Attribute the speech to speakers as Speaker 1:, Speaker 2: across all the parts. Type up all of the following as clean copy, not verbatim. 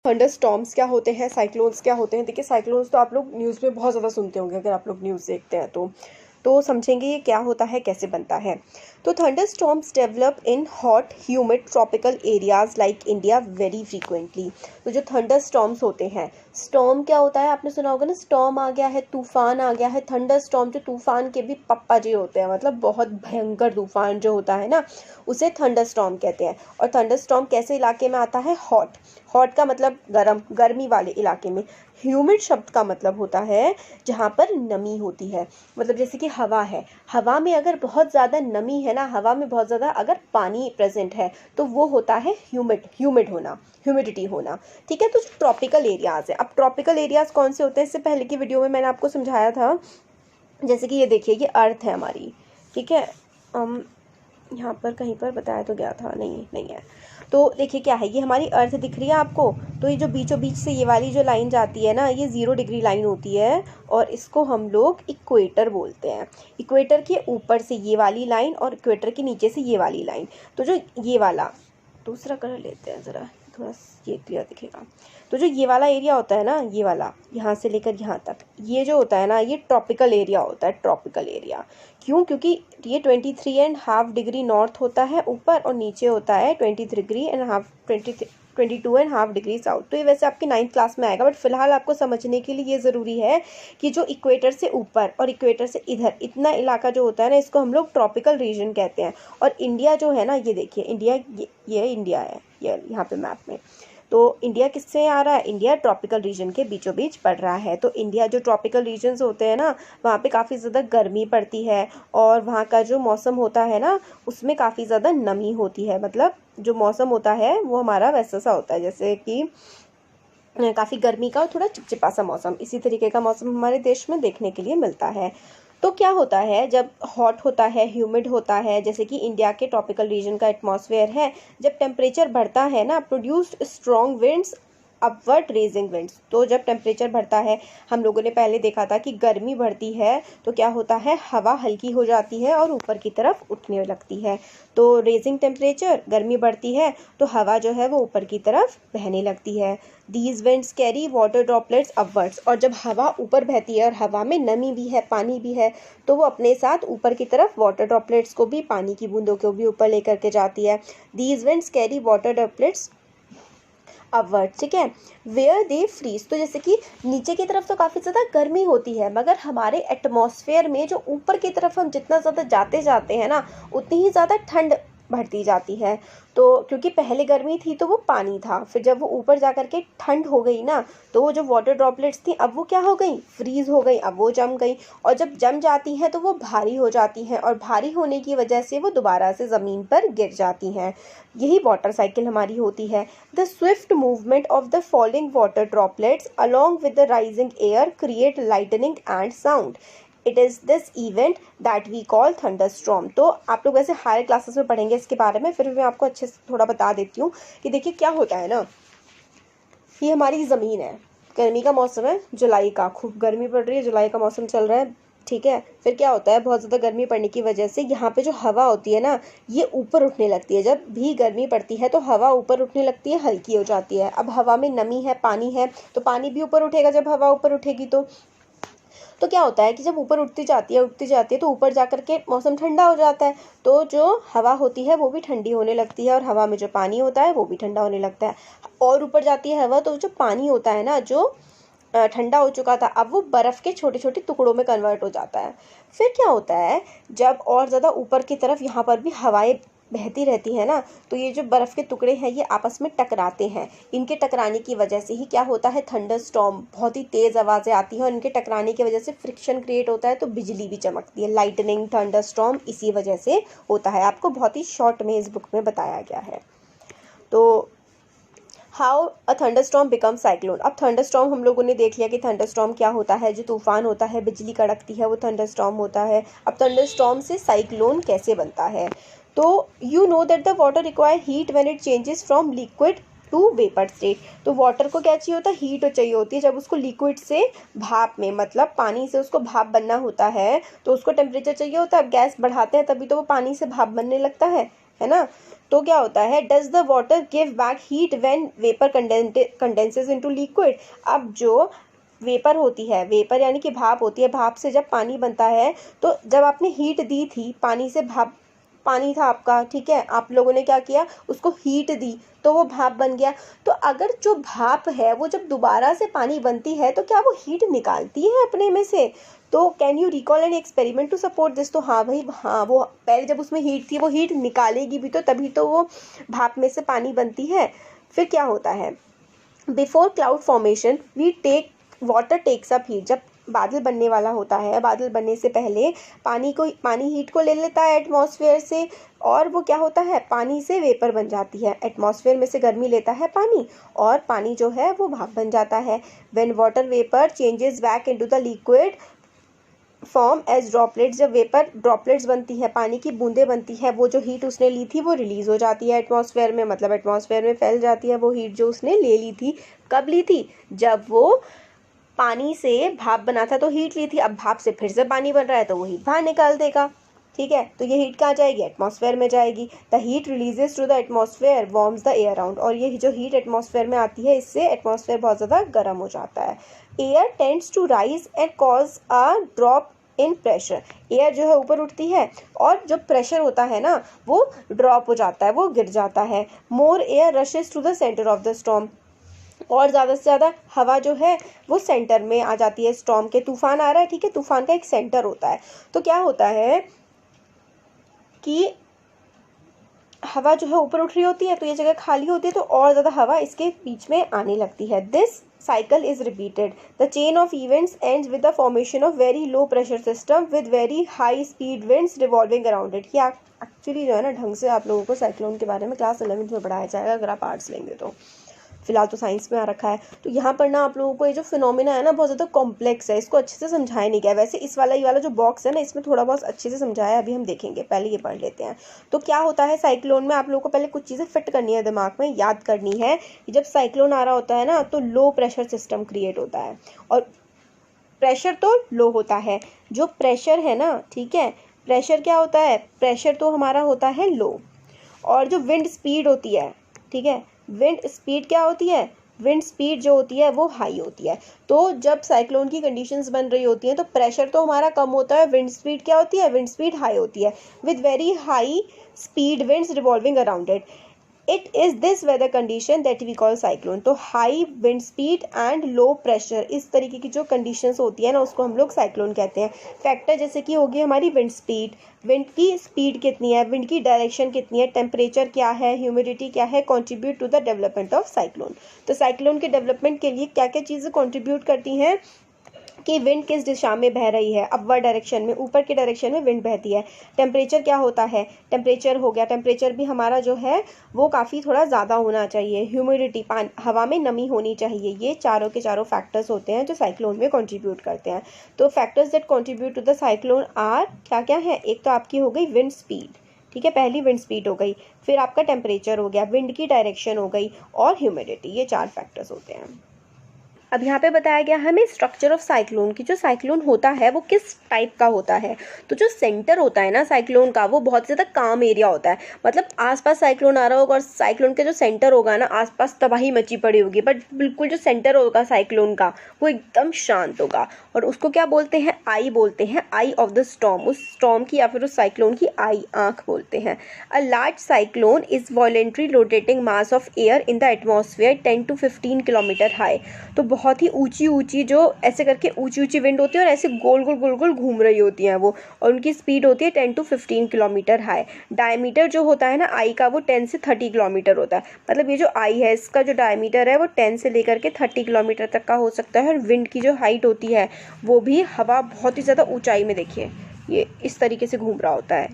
Speaker 1: Thunder storms क्या होते हैं, साइक्लोन्स क्या होते हैं। देखिए साइक्लोन्स तो आप लोग न्यूज़ में बहुत ज़्यादा सुनते होंगे, अगर आप लोग न्यूज़ देखते हैं तो समझेंगे ये क्या होता है, कैसे बनता है। तो thunder storms develop in hot humid tropical areas like India very frequently. तो जो थंडर स्टॉर्म्स होते हैं, स्टॉर्म क्या होता है आपने सुना होगा ना, स्टॉर्म आ गया है, तूफान आ गया है। थंडर स्टॉर्म जो तूफान के भी पप्पा जी होते हैं, मतलब बहुत भयंकर तूफान जो होता है ना, उसे थंडर स्टॉर्म कहते हैं। और थंडर स्टॉर्म कैसे इलाके में आता है, हॉट। हॉट का मतलब गर्म, गर्मी वाले इलाके में। ह्यूमिड शब्द का मतलब होता है जहाँ पर नमी होती है, मतलब जैसे कि हवा है, हवा में अगर बहुत ज़्यादा नमी है ना, हवा में बहुत ज़्यादा अगर पानी प्रेजेंट है तो वो होता है ह्यूमिड होना, ह्यूमिडिटी होना। ठीक है। तो जो ट्रॉपिकल एरियाज है, अब ट्रॉपिकल एरियाज कौन से होते हैं, इससे पहले की वीडियो में मैंने आपको समझाया था। जैसे कि ये देखिए, ये अर्थ है हमारी, ठीक है। यहाँ पर कहीं पर बताया तो गया था, नहीं है। तो देखिए क्या है, ये हमारी अर्थ दिख रही है आपको। तो ये जो बीचों बीच से ये वाली जो लाइन जाती है ना, ये 0 डिग्री लाइन होती है और इसको हम लोग इक्वेटर बोलते हैं। इक्वेटर के ऊपर से ये वाली लाइन और इक्वेटर के नीचे से ये वाली लाइन। तो जो ये वाला, दूसरा कलर लेते हैं ज़रा, थोड़ा ये क्लियर दिखेगा। तो जो ये वाला एरिया होता है ना, ये वाला यहाँ से लेकर यहाँ तक, ये जो होता है ना, ये ट्रॉपिकल एरिया होता है। ट्रॉपिकल एरिया क्यों, क्योंकि ये 23.5 डिग्री नॉर्थ होता है ऊपर और नीचे होता है 22.5 डिग्री साउथ। तो ये वैसे आपकी 9th क्लास में आएगा, बट फिलहाल आपको समझने के लिए ये ज़रूरी है कि जो इक्वेटर से ऊपर और इक्वेटर से इधर इतना इलाका जो होता है ना, इसको हम लोग ट्रॉपिकल रीजन कहते हैं। और इंडिया जो है ना, ये देखिए इंडिया, ये इंडिया है, ये यहाँ पे मैप में। तो इंडिया किससे आ रहा है, इंडिया ट्रॉपिकल रीजन के बीचों बीच पड़ रहा है। तो इंडिया जो ट्रॉपिकल रीजन्स होते हैं ना, वहाँ पे काफ़ी ज़्यादा गर्मी पड़ती है और वहाँ का जो मौसम होता है ना, उसमें काफ़ी ज़्यादा नमी होती है। मतलब जो मौसम होता है वो हमारा वैसा सा होता है, जैसे कि काफ़ी गर्मी का और थोड़ा चिपचिपा सा मौसम, इसी तरीके का मौसम हमारे देश में देखने के लिए मिलता है। तो क्या होता है, जब हॉट होता है, ह्यूमिड होता है, जैसे कि इंडिया के ट्रॉपिकल रीजन का एटमॉस्फेयर है, जब टेम्परेचर बढ़ता है ना, produced strong winds, upward raising winds. तो जब टेम्परेचर बढ़ता है, हम लोगों ने पहले देखा था कि गर्मी बढ़ती है तो क्या होता है, हवा हल्की हो जाती है और ऊपर की तरफ उठने लगती है। तो रेजिंग टेम्परेचर, गर्मी बढ़ती है तो हवा जो है वो ऊपर की तरफ बहने लगती है। These winds carry water droplets upwards. और जब हवा ऊपर बहती है और हवा में नमी भी है, पानी भी है, तो वो अपने साथ ऊपर की तरफ वाटर ड्रॉपलेट्स को भी, पानी की बूंदों को भी ऊपर लेकर के जाती है। These winds carry water droplets upward, ठीक है। Where they freeze. तो जैसे कि नीचे की तरफ तो काफ़ी ज़्यादा गर्मी होती है, मगर हमारे एटमॉस्फेयर में जो ऊपर की तरफ हम जितना ज़्यादा जाते हैं ना, उतनी ही ज़्यादा ठंड बढ़ती जाती है। तो क्योंकि पहले गर्मी थी तो वो पानी था, फिर जब वो ऊपर जा कर के ठंड हो गई ना, तो वो जो वाटर ड्रॉपलेट्स थी अब वो क्या हो गई, फ्रीज हो गई, अब वो जम गई। और जब जम जाती हैं तो वो भारी हो जाती हैं और भारी होने की वजह से वो दोबारा से ज़मीन पर गिर जाती हैं। यही वाटर साइकिल हमारी होती है। The swift movement of the falling water droplets along with the rising air create lightning and sound. It is this event that we call thunderstorm. तो आप लोग वैसे हायर क्लासेस में पढ़ेंगे इसके बारे में, फिर मैं आपको अच्छे से थोड़ा बता देती हूँ कि देखिए क्या होता है ना, ये हमारी ज़मीन है, गर्मी का मौसम है, जुलाई का, खूब गर्मी पड़ रही है, जुलाई का मौसम चल रहा है, ठीक है। फिर क्या होता है, बहुत ज़्यादा गर्मी पड़ने की वजह से यहाँ पे जो हवा होती है ना, ये ऊपर उठने लगती है। जब भी गर्मी पड़ती है तो हवा ऊपर उठने लगती है, हल्की हो जाती है। अब हवा में नमी है, पानी है, तो पानी भी ऊपर उठेगा। जब हवा ऊपर उठेगी तो क्या होता है कि जब ऊपर उठती जाती है तो ऊपर जाकर के मौसम ठंडा हो जाता है, तो जो हवा होती है वो भी ठंडी होने लगती है और हवा में जो पानी होता है वो भी ठंडा होने लगता है। और ऊपर जाती है हवा तो जो पानी होता है ना, जो ठंडा हो चुका था, अब वो बर्फ़ के छोटे छोटे टुकड़ों में कन्वर्ट हो जाता है। फिर क्या होता है, जब और ज़्यादा ऊपर की तरफ यहाँ पर भी हवाएं बहती रहती है ना, तो ये जो बर्फ़ के टुकड़े हैं ये आपस में टकराते हैं। इनके टकराने की वजह से ही क्या होता है, थंडर स्टॉर्म, बहुत ही तेज़ आवाज़ें आती हैं और इनके टकराने की वजह से फ्रिक्शन क्रिएट होता है, तो बिजली भी चमकती है। लाइटनिंग, थंडर स्टॉर्म इसी वजह से होता है। आपको बहुत ही शॉर्ट में इस बुक में बताया गया है। तो how a thunderstorm become cyclone. अब थंडरस्टॉर्म हम लोगों ने देख लिया कि थंडरस्टॉर्म क्या होता है, जो तूफान होता है, बिजली कड़कती है, वो थंडरस्टॉर्म होता है। अब थंडरस्टॉर्म से साइक्लोन कैसे बनता है, तो you know that the water require heat when it changes from liquid to vapour state. तो वाटर को क्या चाहिए होता है, हीट चाहिए होती है। जब उसको लिक्विड से भाप में, मतलब पानी से उसको भाप बनना होता है, तो उसको टेम्परेचर चाहिए होता है। अब गैस बढ़ाते हैं तभी तो वो पानी से भाप बनने लगता है, है ना। तो क्या होता है, does the water give back heat when vapour condenses into liquid. अब जो वेपर होती है, वेपर यानी कि भाप होती है, भाप से जब पानी बनता है, तो जब आपने हीट दी थी पानी से, भाप पानी था आपका, ठीक है, आप लोगों ने क्या किया, उसको हीट दी तो वो भाप बन गया। तो अगर जो भाप है वो जब दोबारा से पानी बनती है तो क्या वो हीट निकालती है अपने में से। तो can you recall an experiment to support this. तो हाँ भाई, हाँ, वो पहले जब उसमें हीट थी वो हीट निकालेगी भी, तो तभी तो वो भाप में से पानी बनती है। फिर क्या होता है, before cloud formation we take water takes up heat. जब बादल बनने वाला होता है, बादल बनने से पहले पानी हीट को ले लेता है एटमॉस्फेयर से, और वो क्या होता है, पानी से वेपर बन जाती है। एटमॉस्फेयर में से गर्मी लेता है पानी, और पानी जो है वो भाप बन जाता है। When water vapour changes back into the liquid form as droplets. जब वेपर ड्रॉपलेट्स बनती है, पानी की बूंदें बनती है, वो जो हीट उसने ली थी वो रिलीज हो जाती है एटमॉस्फेयर में, मतलब एटमॉस्फेयर में फैल जाती है वो हीट जो उसने ले ली थी। कब ली थी, जब वो पानी से भाप बना था तो हीट ली थी, अब भाप से फिर से पानी बन रहा है तो वो हीट बाहर निकाल देगा, ठीक है। तो ये हीट कहाँ जाएगी, एटमॉस्फेयर में जाएगी। The heat releases to the atmosphere warms the air around. और ये जो हीट एटमॉस्फेयर में आती है, इससे एटमॉस्फेयर बहुत ज़्यादा गर्म हो जाता है। Air tends to rise and cause a drop in pressure. Air जो है ऊपर उठती है, और जो प्रेशर होता है ना वो ड्रॉप हो जाता है, वो गिर जाता है। More air rushes to the centre of the storm. और ज़्यादा से ज़्यादा हवा जो है वो सेंटर में आ जाती है स्टॉर्म के। तूफान आ रहा है, ठीक है, तूफान का एक सेंटर होता है। तो क्या होता है कि हवा जो है ऊपर उठ रही होती है, तो ये जगह खाली होती है, तो और ज़्यादा हवा इसके बीच में आने लगती है। This cycle is repeated. The chain of events ends with the formation of very low pressure system with very high speed winds revolving around it. ये एक्चुअली जो है ना, ढंग से आप लोगों को साइक्लोन के बारे में क्लास 11th में पढ़ाया जाएगा अगर आप आर्ट्स लेंगे तो। फिलहाल तो साइंस में आ रखा है। तो यहाँ पर ना आप लोगों को ये जो फिनोमिना है ना बहुत ज़्यादा कॉम्प्लेक्स है, इसको अच्छे से समझाया नहीं गया। वैसे ये वाला जो बॉक्स है ना, इसमें थोड़ा बहुत अच्छे से समझाया है, अभी हम देखेंगे, पहले ये पढ़ लेते हैं। तो क्या होता है साइक्लोन में, आप लोगों को पहले कुछ चीज़ें फिट करनी है दिमाग में, याद करनी है कि जब साइक्लोन आ रहा होता है ना तो लो प्रेशर सिस्टम क्रिएट होता है, और प्रेशर तो लो होता है। जो प्रेशर है ना, ठीक है, प्रेशर क्या होता है, प्रेशर तो हमारा होता है लो, और जो विंड स्पीड होती है, ठीक है, विंड स्पीड क्या होती है, विंड स्पीड जो होती है वो हाई होती है। तो जब साइक्लोन की कंडीशंस बन रही होती हैं तो प्रेशर तो हमारा कम होता है, विंड स्पीड क्या होती है, विंड स्पीड हाई होती है। With very high speed winds revolving around it, it is this weather condition that we call cyclone. तो high wind speed and low pressure, इस तरीके की जो कंडीशंस होती है ना उसको हम लोग साइक्लोन कहते हैं। फैक्टर जैसे कि होगी हमारी विंड स्पीड, विंड की स्पीड कितनी है, विंड की डायरेक्शन कितनी है, टेम्परेचर क्या है, ह्यूमिडिटी क्या है, contribute to the development of cyclone. तो साइक्लोन के डेवलपमेंट के लिए क्या क्या चीज़ें कंट्रीब्यूट करती हैं कि विंड किस दिशा में बह रही है, अपवर्ड डायरेक्शन में, ऊपर की डायरेक्शन में विंड बहती है। टेम्परेचर क्या होता है, टेम्परेचर हो गया, टेम्परेचर भी हमारा जो है वो काफ़ी थोड़ा ज़्यादा होना चाहिए। ह्यूमिडिटी, हवा में नमी होनी चाहिए। ये चारों के चारों फैक्टर्स होते हैं जो साइक्लोन में कंट्रीब्यूट करते हैं। तो factors that contribute to the cyclone are क्या क्या है, एक तो आपकी हो गई विंड स्पीड, ठीक है, पहली विंड स्पीड हो गई, फिर आपका टेम्परेचर हो गया, विंड की डायरेक्शन हो गई, और ह्यूमिडिटी, ये 4 फैक्टर्स होते हैं। अब यहाँ पे बताया गया हमें स्ट्रक्चर ऑफ साइक्लोन की, जो साइक्लोन होता है वो किस टाइप का होता है। तो जो सेंटर होता है ना साइक्लोन का, वो बहुत ज़्यादा काम एरिया होता है, मतलब आसपास साइक्लोन आ रहा होगा और साइक्लोन के जो सेंटर होगा ना, आसपास तबाही मची पड़ी होगी, बट बिल्कुल जो सेंटर होगा साइक्लोन का वो एकदम शांत होगा, और उसको क्या बोलते हैं, आई बोलते हैं, आई ऑफ द स्टॉर्म। उस स्टॉर्म की या फिर उस साइक्लोन की आई, आँख बोलते हैं। अ large cyclone is voluntary rotating mass of air in the atmosphere 10 to 15 kilometre high. तो बहुत ही ऊंची ऊंची, जो ऐसे करके ऊंची ऊंची विंड होती है और ऐसे गोल गोल गोल गोल घूम रही होती हैं वो, और उनकी स्पीड होती है 10 to 15 किलोमीटर हाई। डायमीटर जो होता है ना आई का, वो 10 से 30 किलोमीटर होता है। मतलब ये जो आई है इसका जो डायमीटर है वो 10 से लेकर के 30 किलोमीटर तक का हो सकता है। और विंड की जो हाइट होती है वो भी, हवा बहुत ही ज़्यादा ऊंचाई में, देखिए ये इस तरीके से घूम रहा होता है,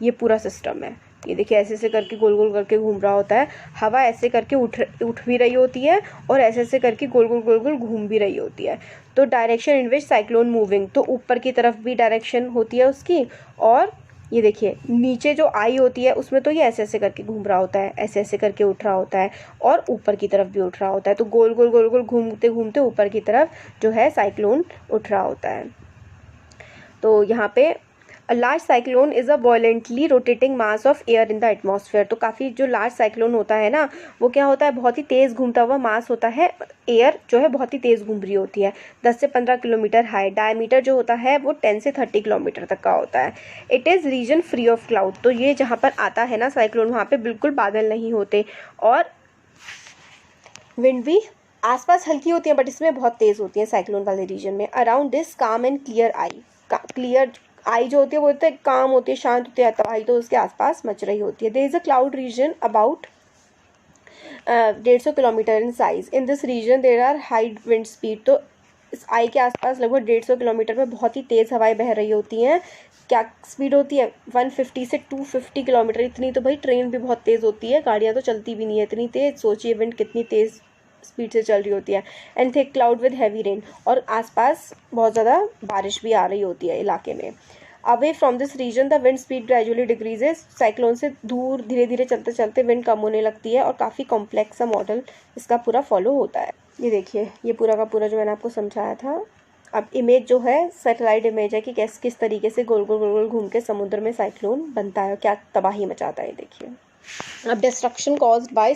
Speaker 1: ये पूरा सिस्टम है, ये देखिए ऐसे ऐसे करके गोल गोल करके घूम रहा होता है। हवा ऐसे करके उठ भी रही होती है और ऐसे ऐसे करके गोल गोल गोल गोल घूम भी रही होती है। तो direction in which cyclone moving, तो ऊपर की तरफ भी डायरेक्शन होती है उसकी, और ये देखिए नीचे जो आई होती है उसमें तो ये ऐसे ऐसे करके घूम रहा होता है, ऐसे ऐसे करके उठ रहा होता है, और ऊपर की तरफ भी उठ रहा होता है। तो गोल गोल गोल गोल घूमते घूमते ऊपर की तरफ जो है साइक्लोन उठ रहा होता है। तो यहाँ पे a large cyclone is a violently rotating mass of air in the atmosphere. तो काफ़ी जो लार्ज साइक्लोन होता है ना, वो क्या होता है, बहुत ही तेज़ घूमता हुआ मास होता है, एयर जो है बहुत ही तेज़ घूम रही होती है, 10 से 15 किलोमीटर हाई, डायमीटर जो होता है वो 10 से 30 किलोमीटर तक का होता है। It is region free of cloud. तो ये जहाँ पर आता है ना साइक्लोन, वहाँ पे बिल्कुल बादल नहीं होते, और विंड भी आसपास हल्की होती है बट इसमें बहुत तेज़ होती है साइक्लोन वाले रीजन में। अराउंड दिस काम and clear I, clear I जो होती है वो होता है काम होती है, शांत होती है, तबाही तो उसके आसपास मच रही होती है। There is a cloud region about 150 kilometer in size. In this region there are high wind speed. तो इस आई के आसपास लगभग 150 किलोमीटर में बहुत ही तेज़ हवाएं बह रही होती हैं। क्या स्पीड होती है, 150 से 250 किलोमीटर। इतनी तो भाई ट्रेन भी बहुत तेज़ होती है, गाड़ियाँ तो चलती भी नहीं है इतनी तेज़, सोचिए विंड कितनी तेज़ स्पीड से चल रही होती है। And thick cloud with heavy rain, और आसपास बहुत ज़्यादा बारिश भी आ रही होती है इलाके में। Away from this region the wind speed gradually decreases. Cyclone से दूर धीरे धीरे चलते चलते विंड कम होने लगती है, और काफ़ी कॉम्प्लेक्स सा मॉडल इसका पूरा फॉलो होता है। ये देखिए, ये पूरा का पूरा जो मैंने आपको समझाया था। अब इमेज जो है सैटेलाइट इमेज है कि किस तरीके से गोल गोल गोल गोल घूम के समुद्र में साइक्लोन बनता है और क्या तबाही मचाता है। देखिए, अब डिस्ट्रक्शन कॉज्ड बाय